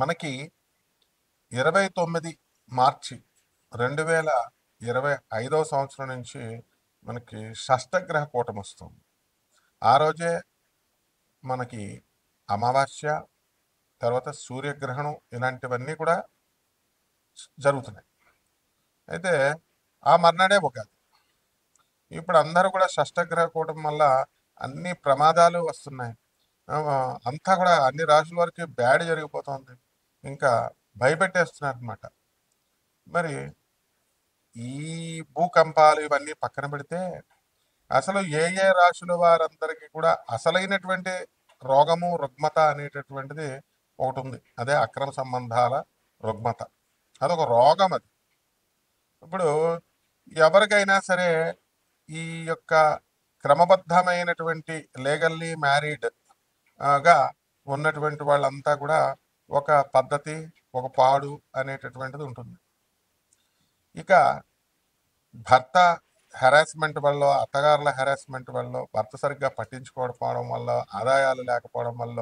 మనకి 29 మార్చి 2025 సంవత్సరం నుంచి మనకి షష్టగ్రహ కూటమి వస్తుంది. ఆ రోజే మనకి అమావాస్య, తర్వాత సూర్యగ్రహణం ఇలాంటివన్నీ కూడా జరుగుతున్నాయి. అయితే ఆ మర్నాడే ఉగాది. ఇప్పుడు అందరూ కూడా షష్టగ్రహ కూటమి వల్ల అన్ని ప్రమాదాలు వస్తున్నాయి. అంతా కూడా అన్ని రాశుల వారికి బ్యాడ్ జరిగిపోతుంది. ఇంకా భయపెట్టేస్తున్నారు అనమాట. మరి ఈ భూకంపాలు ఇవన్నీ పక్కన పెడితే అసలు ఏ ఏ రాశుల వారందరికీ కూడా అసలైనటువంటి రోగము రుగ్మత అనేటటువంటిది ఒకటి ఉంది. అదే అక్రమ సంబంధాల రుగ్మత. అదొక రోగం. అది ఇప్పుడు ఎవరికైనా సరే ఈ యొక్క క్రమబద్ధమైనటువంటి లీగల్లీ మ్యారీడ్ గా ఉన్నటువంటి వాళ్ళంతా కూడా ఒక పద్ధతి, ఒక పాడు అనేటటువంటిది ఉంటుంది. ఇక భర్త హెరాస్మెంట్ వల్ల, అత్తగారుల హెరాస్మెంట్ వల్ల, భర్త సరిగ్గా పట్టించుకోకపోవడం వల్ల, ఆదాయాలు లేకపోవడం వల్ల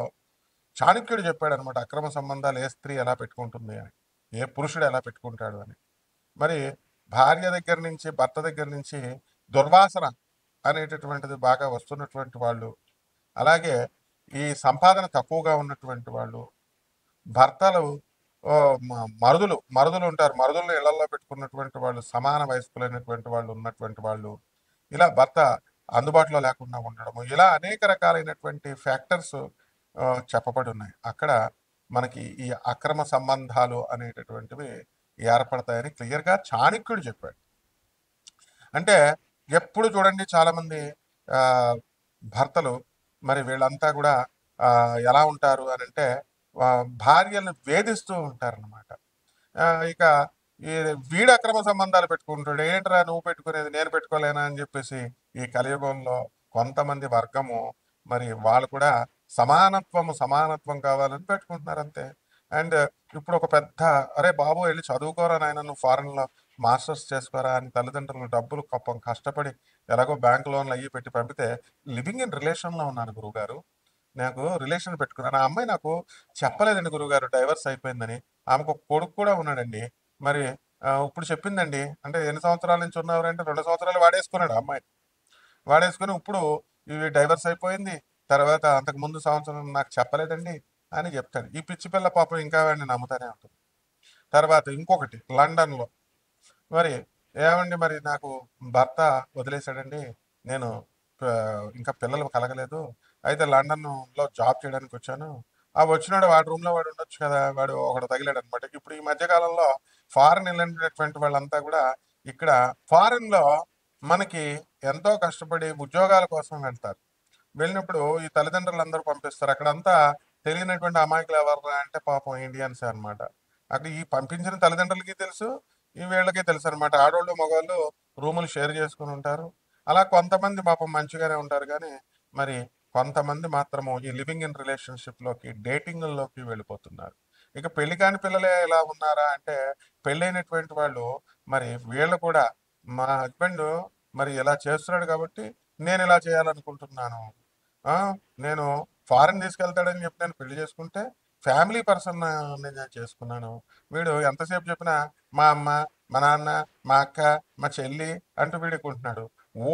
చాణక్యుడు చెప్పాడు అనమాట, అక్రమ సంబంధాలు ఏ స్త్రీ ఎలా పెట్టుకుంటుంది అని, ఏ పురుషుడు ఎలా పెట్టుకుంటాడు అని. మరి భార్య దగ్గర నుంచి, భర్త దగ్గర నుంచి దుర్వాసన అనేటటువంటిది బాగా వస్తున్నటువంటి వాళ్ళు, అలాగే ఈ సంపాదన తక్కువగా ఉన్నటువంటి వాళ్ళు, భర్తలు మరుదులు ఉంటారు, మరుదులను ఇళ్లలో పెట్టుకున్నటువంటి వాళ్ళు, సమాన వయస్కులైనటువంటి వాళ్ళు ఉన్నటువంటి వాళ్ళు, ఇలా భర్త అందుబాటులో లేకుండా ఉండడము, ఇలా అనేక రకాలైనటువంటి ఫ్యాక్టర్స్ చెప్పబడి ఉన్నాయి. అక్కడ మనకి ఈ అక్రమ సంబంధాలు అనేటటువంటివి ఏర్పడతాయని క్లియర్గా చాణక్యుడు చెప్పాడు. అంటే ఎప్పుడు చూడండి చాలామంది భర్తలు మరి వీళ్ళంతా కూడా ఎలా ఉంటారు అని అంటే భార్యలను వేధిస్తూ ఉంటారనమాట. ఇక ఈ వీడు అక్రమ సంబంధాలు పెట్టుకుంటాడు, ఏంట్రా నువ్వు పెట్టుకునేది నేను పెట్టుకోలేనా అని చెప్పేసి ఈ కలియుగంలో కొంతమంది వర్గము మరి వాళ్ళు కూడా సమానత్వం కావాలని పెట్టుకుంటున్నారు అంతే. అండ్ ఇప్పుడు ఒక పెద్ద, అరే బాబు వెళ్ళి చదువుకోరా నాయన, నువ్వు ఫారెన్లో మాస్టర్స్ చేసుకోరా అని తల్లిదండ్రులు డబ్బులు పాపం కష్టపడి ఎలాగో బ్యాంక్ లోన్లు అయ్యి పెట్టి పంపితే లివింగ్ ఇన్ రిలేషన్లో ఉన్నాను గురువుగారు, నాకు రిలేషన్ పెట్టుకున్నాను, ఆ అమ్మాయి నాకు చెప్పలేదండి గురువుగారు డైవర్స్ అయిపోయిందని, ఆమెకు ఒక కొడుకు కూడా ఉన్నాడండి, మరి ఇప్పుడు చెప్పిందండి, అంటే ఎన్ని సంవత్సరాల నుంచి ఉన్నవారంటే 2 సంవత్సరాలు వాడేసుకున్నాడు అమ్మాయి, వాడేసుకుని ఇప్పుడు ఇవి డైవర్స్ అయిపోయింది, తర్వాత అంతకు ముందు సంవత్సరం నాకు చెప్పలేదండి అని చెప్తాడు. ఈ పిచ్చి పిల్ల పాపం ఇంకా వాడిని నమ్ముతానే ఉంటుంది. తర్వాత ఇంకొకటి లండన్లో, మరి ఏమండి మరి నాకు భర్త వదిలేశాడండి, నేను ఇంకా పిల్లలు కలగలేదు, అయితే లండన్లో జాబ్ చేయడానికి వచ్చాను, ఆ వచ్చినాడు వాడి రూమ్లో వాడు ఉండొచ్చు కదా, వాడు ఒకడు తగిలాడు అనమాట. ఇప్పుడు ఈ మధ్యకాలంలో ఫారెన్ వెళ్ళినటువంటి వాళ్ళంతా కూడా ఇక్కడ ఫారెన్లో మనకి ఎంతో కష్టపడి ఉద్యోగాల కోసం వెళ్తారు. వెళ్ళినప్పుడు ఈ తల్లిదండ్రులు అందరూ పంపిస్తారు, అక్కడంతా తెలియనటువంటి అమాయకులు ఎవరు అంటే పాపం ఇండియన్స్ అనమాట. అక్కడ ఈ పంపించిన తల్లిదండ్రులకి తెలుసు, ఈ వీళ్ళకి తెలుసు అనమాట. ఆడవాళ్ళు మగవాళ్ళు రూములు షేర్ చేసుకుని ఉంటారు. అలా కొంతమంది పాపం మంచిగానే ఉంటారు, కానీ మరి కొంతమంది మాత్రము ఈ లివింగ్ ఇన్ రిలేషన్షిప్లోకి, డేటింగ్లోకి వెళ్ళిపోతున్నారు. ఇక పెళ్లి కాని పిల్లలే ఎలా ఉన్నారా అంటే, పెళ్ళైనటువంటి వాళ్ళు మరి వీళ్ళు కూడా మా హస్బెండ్ మరి ఇలా చేస్తున్నాడు కాబట్టి నేను ఇలా చేయాలనుకుంటున్నాను, నేను ఫారెన్ తీసుకెళ్తాడని చెప్పి నేను పెళ్లి చేసుకుంటే ఫ్యామిలీ పర్సన్ నేను చేసుకున్నాను, వీడు ఎంతసేపు చెప్పినా మా అమ్మ, మా నాన్న, మా అక్క, మా చెల్లి అంటూ వీడుకుంటున్నాడు.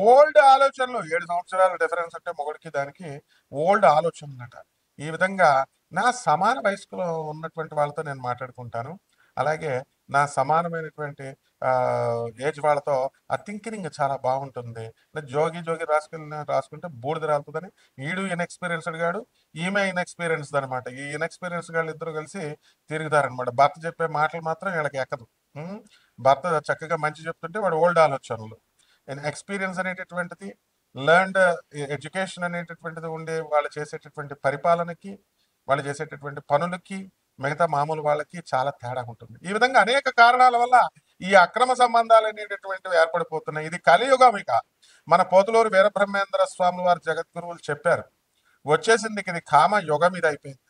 ఓల్డ్ ఆలోచనలు, 7 సంవత్సరాల డిఫరెన్స్ అంటే మొగుడికి దానికి ఓల్డ్ ఆలోచనలట. ఈ విధంగా నా సమాన వయస్కులో ఉన్నటువంటి వాళ్ళతో నేను మాట్లాడుకుంటాను, అలాగే నా సమానమైనటువంటి ఏజ్ వాళ్ళతో ఆ థింకింగ్ చాలా బాగుంటుంది. జోగి రాసుకుంటే బూడిద రాలుతుందని, ఈడు ఇన్ఎక్స్పీరియన్స్డ్ గాడు, ఈమె ఇన్ఎక్స్పీరియన్స్డ్ అనమాట. ఈ ఇన్ఎక్స్పీరియన్స్ గాళ్ళు ఇద్దరు కలిసి తిరుగుతారనమాట. భర్త చెప్పే మాటలు మాత్రం వీళ్ళకి ఎక్కదు. భర్త చక్కగా మంచి చెప్తుంటే వాడు ఓల్డ్ ఆలోచనలు. ఎక్స్పీరియన్స్ అనేటటువంటిది, లెర్న్డ్ ఎడ్యుకేషన్ అనేటటువంటిది ఉండే వాళ్ళు చేసేటటువంటి పరిపాలనకి, వాళ్ళు చేసేటటువంటి పనులకి, మిగతా మామూలు వాళ్ళకి చాలా తేడా ఉంటుంది. ఈ విధంగా అనేక కారణాల వల్ల ఈ అక్రమ సంబంధాలు అనేటటువంటివి ఏర్పడిపోతున్నాయి. ఇది కలియుగం. ఇక మన పోతులూరు వీరబ్రహ్మేంద్ర స్వామి వారి జగద్గురువులు చెప్పారు, వచ్చేసింది ఇది కామ యుగం, ఇది అయిపోయింది.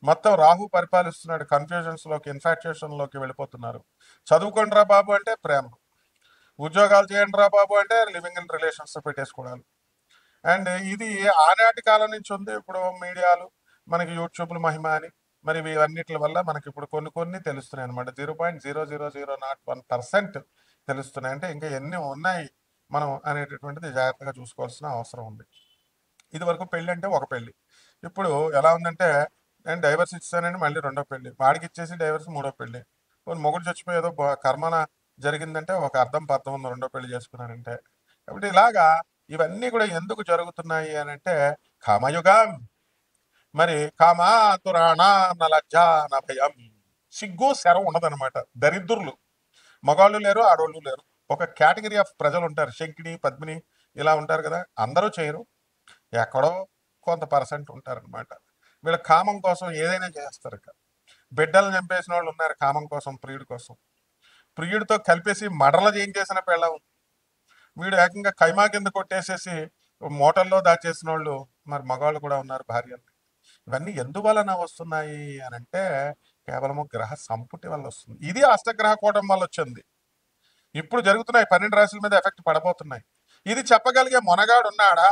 మొత్తం రాహు పరిపాలిస్తున్నాడు, కన్ఫ్యూజన్స్లోకి, ఇన్ఫాక్చుయేషన్లోకి వెళ్ళిపోతున్నారు. చదువుకోండి రా బాబు అంటే ప్రేమ, ఉద్యోగాలు చేయండి రా బాబు అంటే లివింగ్ ఇన్ రిలేషన్స్ పెట్టేసుకోవడాలు. అండ్ ఇది ఆనాటి కాలం నుంచి ఉంది. ఇప్పుడు మీడియాలు మనకి యూట్యూబ్లు మహిమ అని మరి ఇవన్నిటి వల్ల మనకి ఇప్పుడు కొన్ని కొన్ని తెలుస్తున్నాయి అనమాట. 0.00001% తెలుస్తున్నాయి. అంటే ఇంకా ఎన్ని ఉన్నాయి మనం అనేటటువంటిది జాగ్రత్తగా చూసుకోవాల్సిన అవసరం ఉంది. ఇది వరకు పెళ్లి అంటే ఒక పెళ్లి. ఇప్పుడు ఎలా ఉందంటే నేను డైవర్స్ ఇచ్చానని మళ్ళీ రెండో పెళ్లి, వాడికి ఇచ్చేసి డైవర్స్ మూడో పెళ్లి. కొన్ని మొగుడు చచ్చిపోయి ఏదో కర్మన జరిగిందంటే ఒక అర్థం పర్థం ఉంది రెండో పెళ్లి చేసుకున్నారంటే. కాబట్టి ఇలాగా ఇవన్నీ కూడా ఎందుకు జరుగుతున్నాయి అని అంటే కామయుగం. మరి కామాతురాణ నలజ్జ నభయం, సిగ్గు శరం ఉండదన్నమాట. దరిద్రులు మగాళ్ళు లేరు, ఆడవాళ్ళు లేరు. ఒక కేటగిరీ ఆఫ్ ప్రజలు ఉంటారు, శంకిని పద్మిని ఇలా ఉంటారు కదా. అందరూ చేయరు, ఎక్కడో కొంత పర్సెంట్ ఉంటారనమాట. వీళ్ళ కామం కోసం ఏదైనా చేస్తారు. ఇక బిడ్డలు చంపేసిన వాళ్ళు ఉన్నారు కామం కోసం, ప్రియుడి కోసం. ప్రియుడితో కలిపేసి మడల చేయించేసిన పెళ్ళం. వీడు ఏకంగా కైమా కింద కొట్టేసేసి మోటల్లో దాచేసిన వాళ్ళు మరి మగవాళ్ళు కూడా ఉన్నారు, భార్యలు. ఇవన్నీ ఎందువలన వస్తున్నాయి అని అంటే కేవలము గ్రహ సంపుటి వల్ల వస్తుంది. ఇది అష్టగ్రహ కూటం వల్ల వచ్చింది. ఇప్పుడు జరుగుతున్నాయి 12 రాశుల మీద ఎఫెక్ట్ పడబోతున్నాయి. ఇది చెప్పగలిగే మొనగాడు ఉన్నాడా?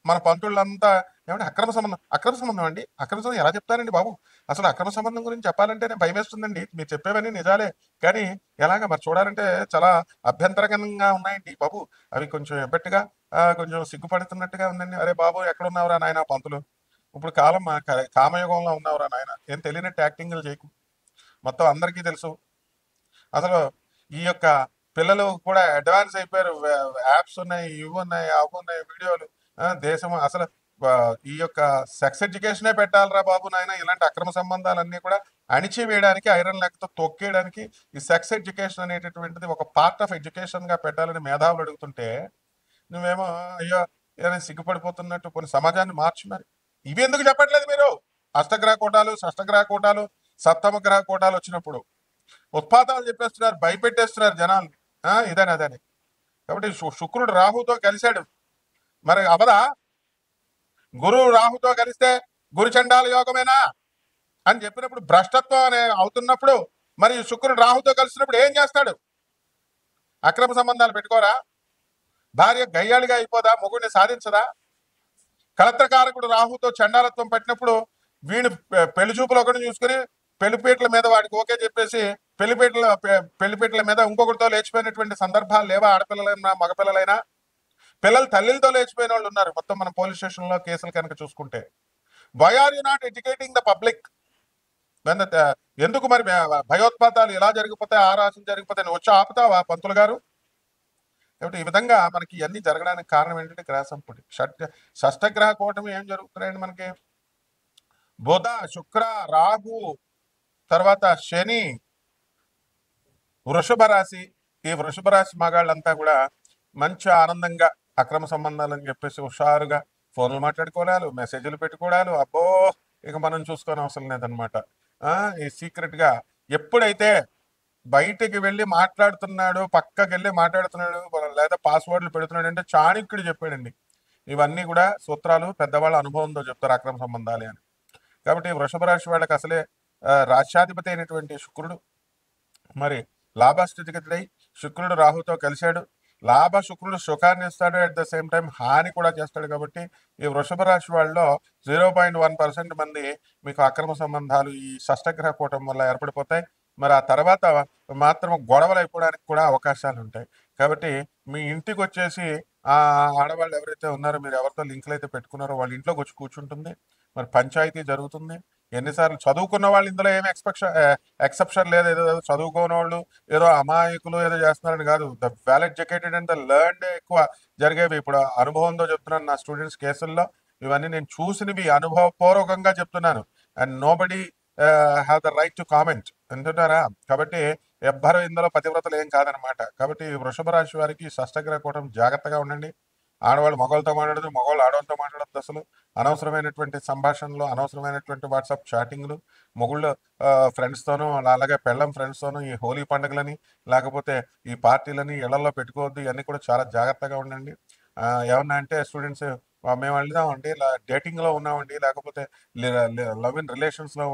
మన పంతుళ్ళంతా ఏమంటే అక్రమ సంబంధం అండి, అక్రమ సంబంధం ఎలా చెప్తారండి బాబు? అసలు అక్రమ సంబంధం గురించి చెప్పాలంటే నేను భయం వేస్తుందండి. మీరు చెప్పేవన్నీ నిజాలే, కానీ ఎలాగ మరి చూడాలంటే చాలా అభ్యంతరకరంగా ఉన్నాయండి బాబు. అవి కొంచెం ఎబ్బెట్టుగా కొంచెం సిగ్గుపడుతున్నట్టుగా ఉందండి. అరే బాబు ఎక్కడున్నావురా నాయన పంతులు, ఇప్పుడు కాలం కామయుగంలో ఉన్నావురా నాయన, ఏం తెలియనట్టు యాక్టింగ్లు చేయకు. మొత్తం అందరికీ తెలుసు. అసలు ఈ యొక్క పిల్లలు కూడా అడ్వాన్స్ అయిపోయారు. యాప్స్ ఉన్నాయి, ఇవి ఉన్నాయి, అవి ఉన్నాయి, వీడియోలు. దేశం అసలు ఈ యొక్క సెక్స్ ఎడ్యుకేషనే పెట్టాలరా బాబు నాయన. ఇలాంటి అక్రమ సంబంధాలన్నీ కూడా అణిచివేయడానికి, ఐరన్ లెక్కతో తొక్కేయడానికి ఈ సెక్స్ ఎడ్యుకేషన్ అనేటటువంటిది ఒక పార్ట్ ఆఫ్ ఎడ్యుకేషన్ గా పెట్టాలని మేధావులు అడుగుతుంటే నువ్వేమో అయ్యో ఏదైనా సిగ్గుపడిపోతున్నట్టు కొన్ని సమాజాన్ని మార్చు. మరి ఇవి ఎందుకు చెప్పట్లేదు మీరు? అష్టగ్రహ కూటాలు, షష్టగ్రహ కూటాలు, సప్తమ గ్రహ కూటాలు వచ్చినప్పుడు ఉత్పాతాలు చెప్పేస్తున్నారు, భయపెట్టేస్తున్నారు జనాలు. ఇదని అదని. కాబట్టి శుక్రుడు రాహుతో కలిశాడు, మరి అవదా? గురువు రాహుతో కలిస్తే గురుచండాల యోగమేనా అని చెప్పినప్పుడు భ్రష్టత్వం అనే అవుతున్నప్పుడు మరి శుక్రుడు రాహుతో కలిసినప్పుడు ఏం చేస్తాడు? అక్రమ సంబంధాలు పెట్టుకోరా? భార్య గయ్యాళిగా అయిపోదా? మొగుడిని సాధించదా? కలత్రకారకుడు రాహుతో చండాలత్వం పట్టినప్పుడు వీడు పెళ్లి చూపులు ఒకటి చూసుకుని పెళ్లిపీటల మీద వాడికి ఓకే చెప్పేసి పెళ్లిపీటల మీద ఇంకొకటితో లేచిపోయినటువంటి సందర్భాలు లేవా? ఆడపిల్లలైనా మగపిల్లలైనా. పిల్లలు తల్లితో లేచిపోయిన వాళ్ళు ఉన్నారు మొత్తం మన పోలీస్ స్టేషన్ లో కేసులు కనుక చూసుకుంటే. Why are you not educating the public? ఎందుకు మరి భయోత్పాతాలు ఇలా జరిగిపోతాయి, ఆ రాశులు జరిగిపోతాయి, నువ్వు వచ్చి ఆపుతావా పంతులు గారు? కాబట్టి ఈ విధంగా మనకి ఇవన్నీ జరగడానికి కారణం ఏంటంటే గ్రహ సంపుటి. షష్టగ్రహ కూటమి ఏం జరుగుతున్నాయండి మనకి? బుధ, శుక్ర, రాహు, తర్వాత శని, వృషభ రాశి. ఈ వృషభ రాశి మగాళ్ళంతా కూడా మంచి ఆనందంగా అక్రమ సంబంధాలు అని చెప్పేసి హుషారుగా ఫోన్లు మాట్లాడుకోవడాలు, మెసేజ్లు పెట్టుకోవడాలు. అబ్బో ఇక మనం చూసుకొని అవసరం లేదనమాట. ఈ సీక్రెట్ గా ఎప్పుడైతే బయటికి వెళ్ళి మాట్లాడుతున్నాడు, పక్కకి వెళ్ళి మాట్లాడుతున్నాడు, లేదా పాస్వర్డ్లు పెడుతున్నాడు అంటే చాణక్యుడు చెప్పాడండి. ఇవన్నీ కూడా సూత్రాలు పెద్దవాళ్ళ అనుభవంతో చెప్తారు అక్రమ సంబంధాలే అని. కాబట్టి వృషభ రాశి వాళ్ళకి అసలే రాష్ట్రాధిపతి అయినటువంటి శుక్రుడు మరి లాభస్థితిగతుడై శుక్రుడు రాహుతో కలిశాడు. శుక్రుడు సుఖాన్ని ఇస్తాడు, అట్ ద సేమ్ టైం హాని కూడా చేస్తాడు. కాబట్టి ఈ వృషభ రాశి వాళ్ళలో 0.1% మంది మీకు అక్రమ సంబంధాలు ఈ షష్టగ్రహ కూటం వల్ల ఏర్పడిపోతాయి. మరి ఆ తర్వాత మాత్రం గొడవలు అయిపోవడానికి కూడా అవకాశాలు ఉంటాయి. కాబట్టి మీ ఇంటికి వచ్చేసి ఆ ఆడవాళ్ళు ఎవరైతే ఉన్నారో, మీరు ఎవరితో లింకులు అయితే పెట్టుకున్నారో వాళ్ళ ఇంట్లోకి వచ్చి కూర్చుంటుంది. మరి పంచాయతీ జరుగుతుంది. ఎన్నిసార్లు చదువుకున్న వాళ్ళు ఇందులో ఏమి ఎక్సెప్షన్ లేదు. ఏదో చదువుకోని వాళ్ళు ఏదో అమాయకులు ఏదో చేస్తున్నారని కాదు. The well educated and the learned ఎక్కువ జరిగేవి. ఇప్పుడు అనుభవంతో చెప్తున్నాను, నా స్టూడెంట్స్ కేసుల్లో ఇవన్నీ నేను చూసినవి, అనుభవపూర్వకంగా చెప్తున్నాను. And nobody have the right to comment అంటున్నారా. కాబట్టి ఎవ్వరు ఇందులో పతివ్రతలు ఏం కాదనమాట. కాబట్టి వృషభ రాశి వారికి షష్టగ్రహ కూటం జాగ్రత్తగా ఉండండి. ఆడవాళ్ళు మగవాళ్ళతో మాట్లాడదు, మగవాళ్ళు ఆడవాళ్ళతో మాట్లాడద్దు. అసలు అనవసరమైనటువంటి సంభాషణలు, అనవసరమైనటువంటి వాట్సాప్ చాటింగ్లు, మొగుళ్ళు ఫ్రెండ్స్తోనూ అలాగే పెళ్ళం ఫ్రెండ్స్తోనూ ఈ హోలీ పండుగలని లేకపోతే ఈ పార్టీలని ఇళ్లలో పెట్టుకోవద్దు. ఇవన్నీ కూడా చాలా జాగ్రత్తగా ఉండండి. ఏమన్నా అంటే స్టూడెంట్స్ మేము వెళ్దామండి, ఇలా డేటింగ్లో ఉన్నామండి, లేకపోతే లవ్ ఇన్ రిలేషన్స్లో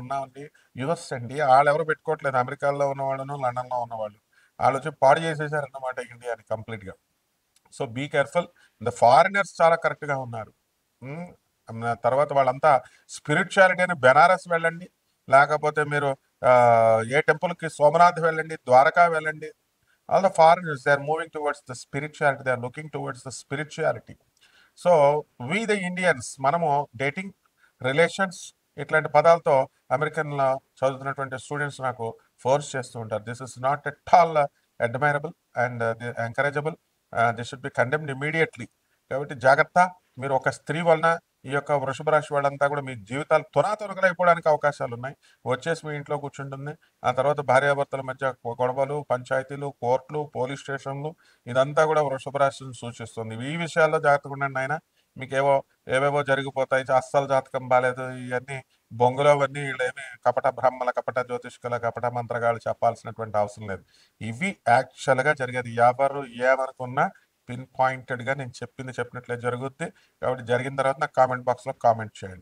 ఉన్నామండి. యుఎస్ అండి, వాళ్ళు ఎవరు పెట్టుకోవట్లేదు, అమెరికాలో ఉన్నవాళ్ళను లండన్లో ఉన్నవాళ్ళు. వాళ్ళు వచ్చి పాడు చేసేసారన్నమాట ఇండియాని కంప్లీట్గా. So be careful. The foreigners చాలా కరెక్ట్గా ఉన్నారు. తర్వాత వాళ్ళంతా స్పిరిచువాలిటీ అని బెనారస్ వెళ్ళండి, లేకపోతే మీరు ఏ టెంపుల్కి సోమనాథ్ వెళ్ళండి, ద్వారకా వెళ్ళండి. All the foreigners they are moving towards the spirituality, they are looking towards the spirituality. So we the Indians మనము డేటింగ్, రిలేషన్స్ ఇట్లాంటి పదాలతో అమెరికన్లో చదువుతున్నటువంటి స్టూడెంట్స్ నాకు ఫోర్స్ చేస్తూ ఉంటారు. This is not at all admirable and encourageable. This should be condemned immediately. కాబట్టి జాగ్రత్త. మీరు ఒక స్త్రీ వలన ఈ యొక్క వృషభ రాశి వాళ్ళంతా కూడా మీ జీవితాలు తునాతునకలైపోవడానికి అవకాశాలు ఉన్నాయి. వచ్చేసి మీ ఇంట్లో కూర్చుంటుంది. ఆ తర్వాత భార్యాభర్తల మధ్య గొడవలు, పంచాయతీలు, కోర్టులు, పోలీస్ స్టేషన్లు, ఇదంతా కూడా వృషభ రాశిని సూచిస్తుంది. ఈ విషయాల్లో జాగ్రత్తగా ఉండండి ఆయన. మీకేవో ఏవేవో జరిగిపోతాయి, అస్సలు జాతకం బాలేదు, ఇవన్నీ బొంగులోవన్నీ వీళ్ళేమి కపట బ్రహ్మల, కపట జ్యోతిష్కుల, కపట మంత్రగాళ్ళు చెప్పాల్సినటువంటి అవసరం లేదు. ఇవి యాక్చువల్గా జరిగేది. ఎవరు ఏమనుకున్నా పిన్ పాయింటెడ్గా నేను చెప్పినట్లే జరుగుద్ది. కాబట్టి జరిగిన తర్వాత నాకు కామెంట్ బాక్స్లో కామెంట్ చేయండి.